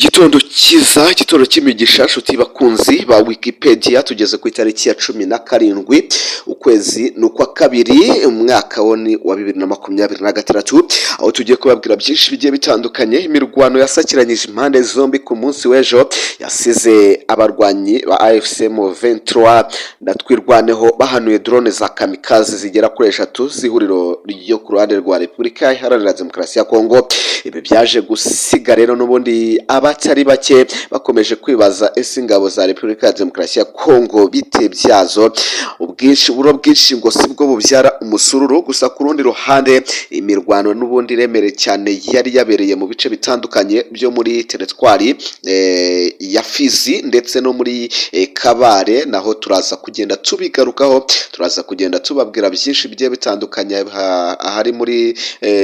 Igitondo cyiza, igitondo cy'imigisha, nshuti bakunzi ba Wikipedia, tugeze ku itariki ya 17 ukwezi n'ukwa kabiri umwaka wa 2026, aho tugiye kubabwira byinshi bigiye bitandukanye. Imirwano yasakiranyije impande zombi ku munsi w'ejo yasize abarwanyi ba AFC M23 natwirwaneho bahanuye drone za kamikaze zigera kuri 3 zihuriro ryo ku ruhande rwa Repubulika Iharanira Demokarasi ya Kongo. Ibi byaje gusiga rero n'ubundi abatari bake bakomeje kwibaza ese ingabo za Repubulika ya Demokarasi ya Kongo bite byazo uburo bwinshi ngo sibwo bubyara umusururu. Gusa ku rundi ruhande imirwano n'ubundi remere cyane yari yabereye mu bice bitandukanye byo muri teritwari ya Fizi ndetse no muri Kabare, naho turaza kugenda tubigarukaho, turaza kugenda tubabwira byinshi bigiye bitandukanye ahari muri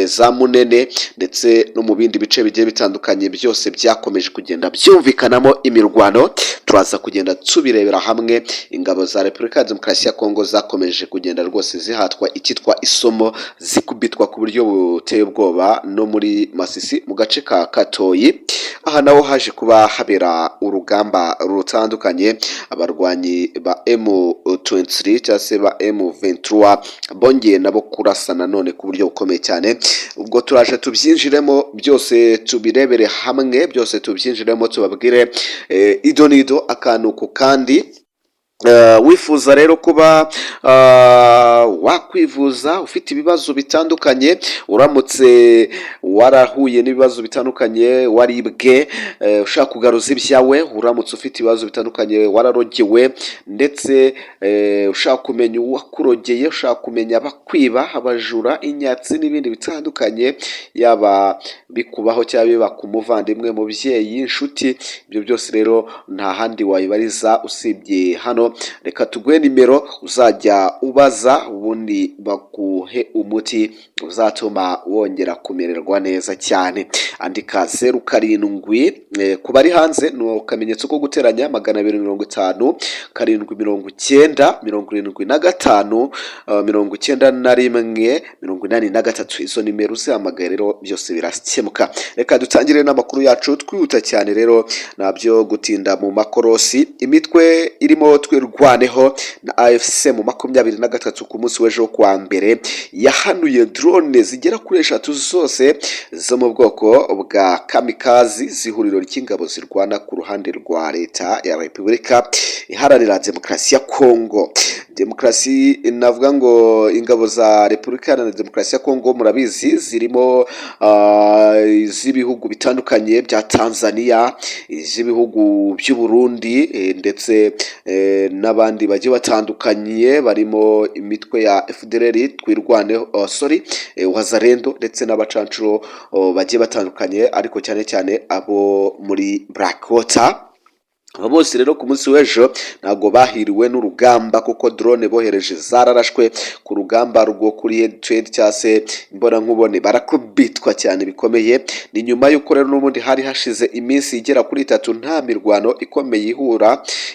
za Munene ndetse no mu bindi bice bigiye bitandukanye byose byakomeje kugenda byumvikanamo imirwano. Turaza kugenda tubirebera hamwe. Ingabo za Repubulika ya Demokarasi ya Kongo zakomeje kugenda rwose zihatwa ikitwa isomo, zikubitwa ku buryo buteye ubwoba no muri Masisi mu gace ka Katoyi. Aha naho haje kuba habera urugamba rutandukanye, abarwanyi ba M23 cyangwa se ba M23 bongeye nabo kurasana none ku buryo bukomeye cyane. Ubwo turaje tubyinjiremo byose, tubirebere hamwe byose, tubyinjiremo tubabwire idonido akantu ku kandi. Wifuza rero kuba wakwivuza ufite ibibazo bitandukanye, uramutse warahuye n'ibibazo bitandukanye, waribwe, ushaka kugaruza ibyawe, uramutse ufite ibibazo bitandukanye, wararogewe ndetse ushaka kumenya uwakurogeye, ushaka kumenya abakwiba, abajura, inyatsi n'ibindi bitandukanye, yaba bikubaho cyangwa biba ku muvandimwe, mubyeyi, inshuti, ibyo byose rero nta handi wayibariza usibye hano. Reka tuguhe nimero uzajya ubaza ubundi baguhe umuti uzatuma wongera kumererwa neza cyane. Andika 07 ku bari hanze ni akamenyetso ko guteranya 250 790 75 91 83. Izo nimero uzihamagaye rero byose birakemuka. Reka dutangire n'amakuru yacu twihuta cyane rero, nabyo gutinda mu makorosi. Imitwe irimo twirwaneho na AFC mu 23 ku munsi w'ejo kwa mbere yahanuye drone zigera kuri 3 zose zo mu bwoko bwa kamikazi zihuriro ry'ingabo zirwana ku ruhande rwa leta ya Repubulika Iharanira Demokarasi ya Kongo. Demokarasi navuga ngo ingabo za Repubulika Iharanira Demokarasi ya Kongo murabizi zirimo z'ibihugu bitandukanye bya Tanzania, z'ibihugu by'u Burundi ndetse n'abandi bagiye batandukanye, barimo imitwe ya FDLR twirwaneho Wazalendo ndetse n'abacancuro bagiye batandukanye, ariko cyane cyane abo muri Blackwater. Abo bose rero ku munsi w'ejo ntago bahiriwe n'urugamba, kuko drone bohereje zararashwe ku rugamba rwo kuri trade cyangwa se imbona nkubone, barakubitwa cyane bikomeye. Ni nyuma y'uko rero n'ubundi hari hashize iminsi igera kuri 3 nta mirwano ikomeye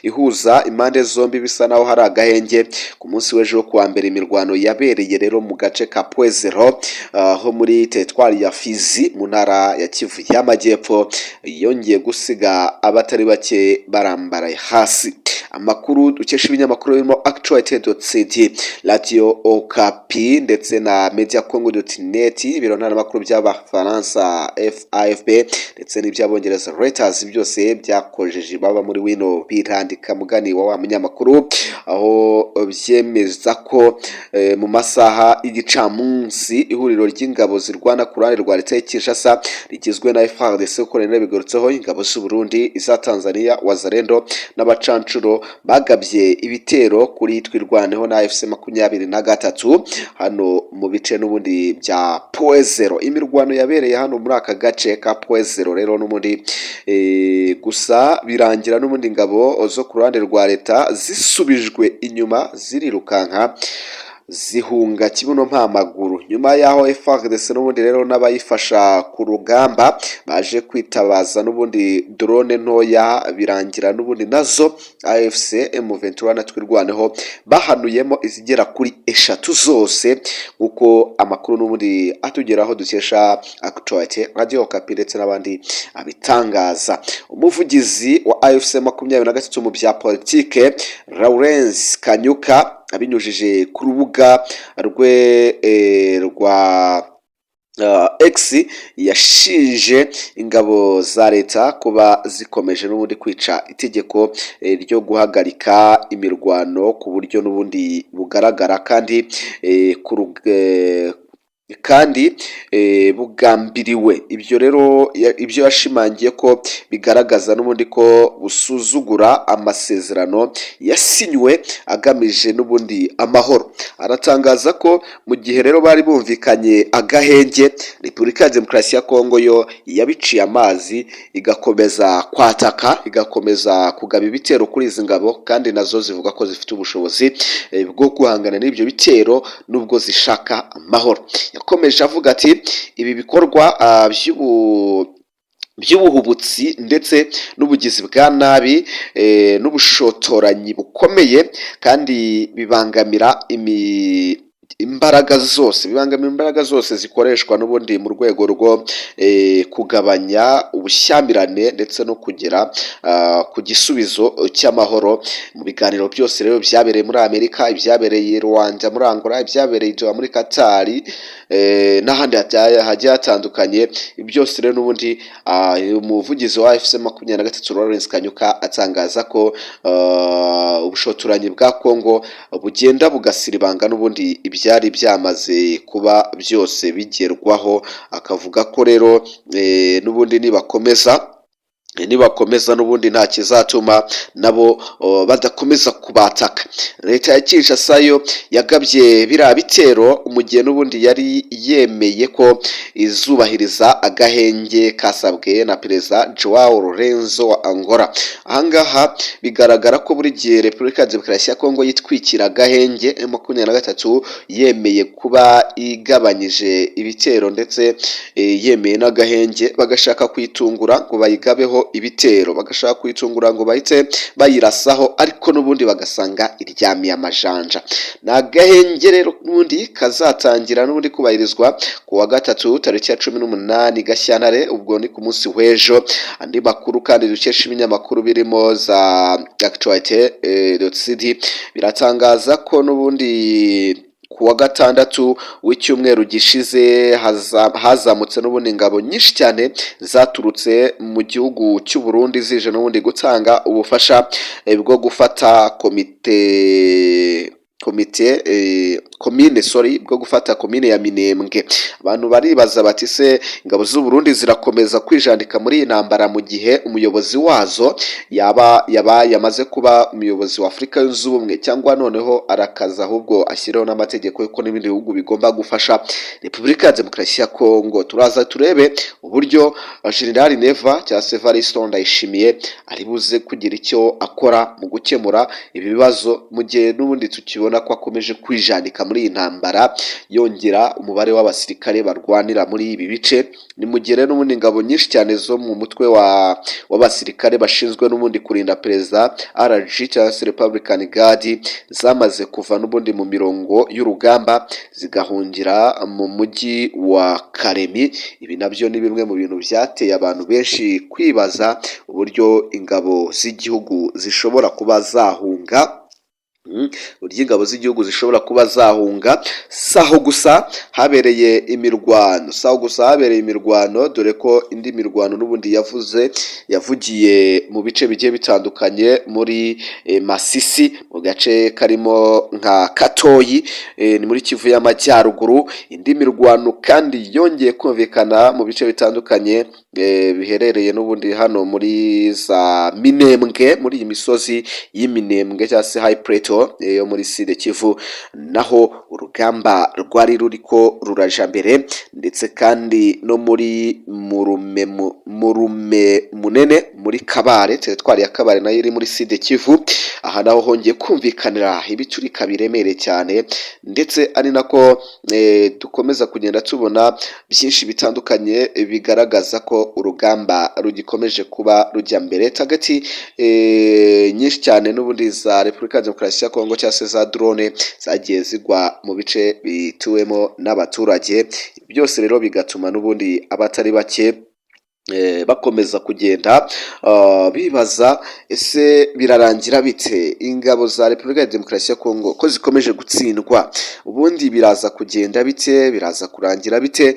ihuza impande zombi, bisa naho hari agahenge. Ku munsi w'ejo kuwa mbere imirwano yabereye rero mu gace ka Pwezero ho muri teritwari ya Fizi mu ntara ya Kivu y'Amajyepfo, yongeye gusiga abatari bake barambaraye hasi. Amakuru dukesha ibinyamakuru birimo Actualite.cd, Radio Okapi ndetse na Mediacongo.net, ibiro ntaramakuru by'Abafaransa AFP ndetse n'iby'Abongereza Reuters, byose byakojeje baba muri wino birandika mugani wa munyamakuru, aho byemeza ko mu masaha y'igicamunsi ihuriro ry'ingabo zirwana ku ruhande rwa leta y'Kinshasa rigizwe na FARDC ukorera bigarutseho ingabo z'u Burundi, iza Tanzania, Wazalendo n'abacancuro bagabye ibitero kuri twirwaneho na AFC 23 hano mu bice n'ubundi bya Pwezero. Imirwano yabereye hano muri aka gace ka Pwezero rero n'ubundi gusa birangira n'ubundi ingabo zo ku ruhande rwa leta zisubijwe inyuma zirirukanka zihunga kibuno mpamaguru. Nyuma y'aho FARDC n'ubundi rero n'abayifasha ku rugamba baje kwitabaza n'ubundi drone ntoya, birangira n'ubundi nazo AFC M23 na twirwaneho bahanuyemo izigera kuri 3 zose, kuko amakuru n'ubundi atugeraho dukesha Actualité Radio Okapi ndetse n'abandi abitangaza. Umuvugizi wa AFC 23 mu bya politike Lawrence Kanyuka abinyujije ku rubuga rwa X yashinje ingabo za leta kuba zikomeje n'ubundi kwica itegeko ryo guhagarika imirwano ku buryo n'ubundi bugaragara kandi bugambiriwe. Ibyo rero ibyo yashimangiye ko bigaragaza n'ubundi ko busuzugura amasezerano yasinywe agamije n'ubundi amahoro. Aratangaza ko mu gihe rero bari bumvikanye agahenge, Repubulika ya Demokarasi ya Kongo yo yabiciye amazi igakomeza kwataka, igakomeza kugaba ibitero kuri izi ngabo, kandi nazo zivuga ko zifite ubushobozi bwo guhangana n'ibyo bitero nubwo zishaka amahoro. Yakomeje avuga ati ibi bikorwa by'ubuhubutsi ndetse n'ubugizi bwa nabi n'ubushotoranyi bukomeye kandi bibangamira imbaraga zose zikoreshwa n'ubundi mu rwego rwo kugabanya ubushyamirane ndetse no kugera ku gisubizo cy'amahoro. Mu biganiro byose rero byabereye muri Amerika, ibyabereye Rwanda, muri Angola, ibyabereye muri Qatar n'ahandi hagiye hatandukanye, byose rero n'ubundi umuvugizi wa AFC 23 Lawrence Kanyuka atangaza ko ubushotoranyi bwa Kongo bugenda bugasiribanga n'ubundi ibyari byamaze kuba byose bigerwaho. Akavuga ko rero n'ubundi nibakomeza n'ubundi nta kizatuma nabo badakomeza kubataka. Leta ya Kinshasa yo yagabye biriya bitero mu gihe n'ubundi yari yemeye ko izubahiriza agahenge kasabwe na Perezida Joao Lorenzo wa Angola. Ahangaha bigaragara ko buri gihe Repubulika ya Demokarasi ya Kongo yitwikira agahenge, M23 yemeye kuba igabanyije ibitero ndetse yemeye n'agahenge, bagashaka kwitungura ngo bayigabeho ibitero, bagashaka kwitungura ngo bahite bayirasaho, ariko n'ubundi bagasanga iryamiye amajanja. N'agahenge rero n'ubundi kazatangira n'ubundi kubahirizwa ku wa gatatu tariki ya 18 Gashyantare, ubwo ni ku munsi w'ejo. Andi makuru kandi dukesha ibinyamakuru birimo za Actualité.cd biratangaza ko n'ubundi ku wa gatandatu w'icyumweru gishize hazamutse n'ubundi ingabo nyinshi cyane zaturutse mu gihugu cy'u Burundi zije n'ubundi gutanga ubufasha bwo gufata bwo gufata komine ya Minembwe. Abantu baribaza bati se ingabo z'u Burundi zirakomeza kwijandika muri iyi ntambara mu gihe umuyobozi wazo yamaze kuba umuyobozi wa Afurika yunze ubumwe, cyangwa noneho arakaza ahubwo ashyiraho n'amategeko yuko n'ibindi bihugu bigomba gufasha Repubulika ya Demokarasi ya Kongo. Turaza turebe uburyo General Neva cyangwa Evariste Ndayishimiye ari buze kugira icyo akora mu gukemura ibi bibazo, mu gihe n'ubundi tukibona ko akomeje kwijandika muri iyi ntambara, yongera umubare w'abasirikare barwanira muri ibi bice. Ni mu gihe n'ubundi ingabo nyinshi cyane zo mu mutwe w'abasirikare bashinzwe n'ubundi kurinda Perezida RG cyangwa Republican Guard zamaze kuva n'ubundi mu mirongo y'urugamba zigahungira mu mujyi wa Karemi. Ibi nabyo ni bimwe mu bintu byateye abantu benshi kwibaza uburyo ingabo z'igihugu zishobora kuba zahunga. Burya ingabo z'igihugu zishobora kuba zahunga. Saho gusa habereye imirwano, dore ko indi mirwano n'ubundi yavugiye mu bice bigiye bitandukanye muri Masisi, mu gace karimo nka Katoyi, ni muri Kivu y'Amajyaruguru. Indi mirwano kandi yongeye kumvikana mu bice bitandukanye biherereye n'ubundi hano muri za Minembwe, muri iyi misozi y'Iminembwe cyangwa se High Plateau yo muri Sud Kivu, naho urugamba rwari ruriko ruraja mbere, ndetse kandi no muri muri Kabare, teritwari ya Kabare nayo iri muri Sud Kivu. Aha naho hongeye kumvikanira ibiturika biremereye cyane, ndetse ari nako dukomeza kugenda tubona byinshi bitandukanye bigaragaza ko urugamba rugikomeje kuba rujya mbere. Hagati nyinshi cyane n'ubundi za Repubulika ya Demokarasi ya Kongo cyangwa se za drone zagiye zigwa mu bice bituwemo n'abaturage, byose rero bigatuma n'ubundi abatari bake bakomeza kugenda bibaza ese birarangira bite, ingabo za Repubulika ya Demokarasi ya Kongo ko zikomeje gutsindwa, ubundi biraza kugenda bite, biraza kurangira bite,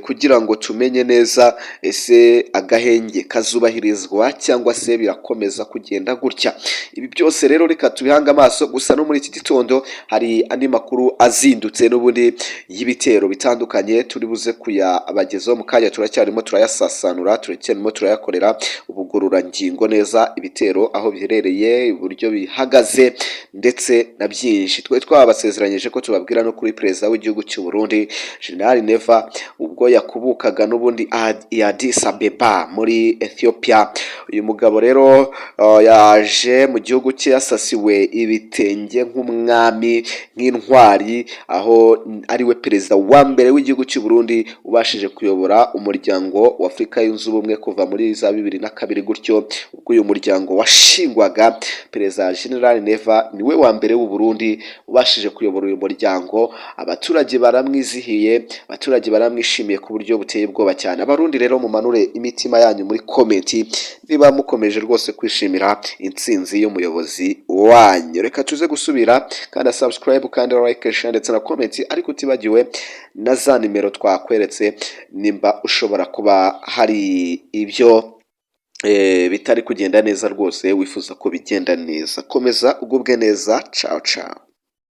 kugira ngo tumenye neza ese agahenge kazubahirizwa cyangwa se birakomeza kugenda gutya. Ibi byose rero reka tubihanga amaso. Gusa no muri iki gitondo hari andi makuru azindutse n'ubundi y'ibitero bitandukanye turi buze kuyabagezaho mu kanya. Turacyarimo turayasasa turacyarimo turayakorera ubugororangingo neza ibitero aho biherereye, uburyo bihagaze ndetse na byinshi. Twabasezeranyije ko tubabwira no kuri perezida w'igihugu cy'u Burundi General Neva ubwo yakubukaga n'ubundi Addis Abeba muri Ethiopia. Uyu mugabo rero yaje mu gihugu cye yasasiwe ibitenge nk'umwami, nk'intwari, aho ariwe perezida wa mbere w'igihugu cy'u Burundi ubashije kuyobora umuryango wa Afurika yunze ubumwe kuva muri za 2002 gutyo. Ubwo uyu muryango washingwaga, perezida General Neva niwe wa mbere w'u Burundi ubashije kuyobora uyu muryango. Abaturage baramwizihiye, abaturage baramwishimiye ku buryo buteye ubwoba cyane. Abarundi rero mumanure imitima yanyu muri komenti niba mukomeje rwose kwishimira intsinzi y'umuyobozi wanyu. Reka tuze gusubira kandi subscribe kandi like share ndetse na comment, ariko utibagiwe na za nimero twakweretse nimba ushobora kuba hari ibyo bitari kugenda neza rwose wifuza ko bigenda neza. Komeza ugubwe neza. Ciao ciao.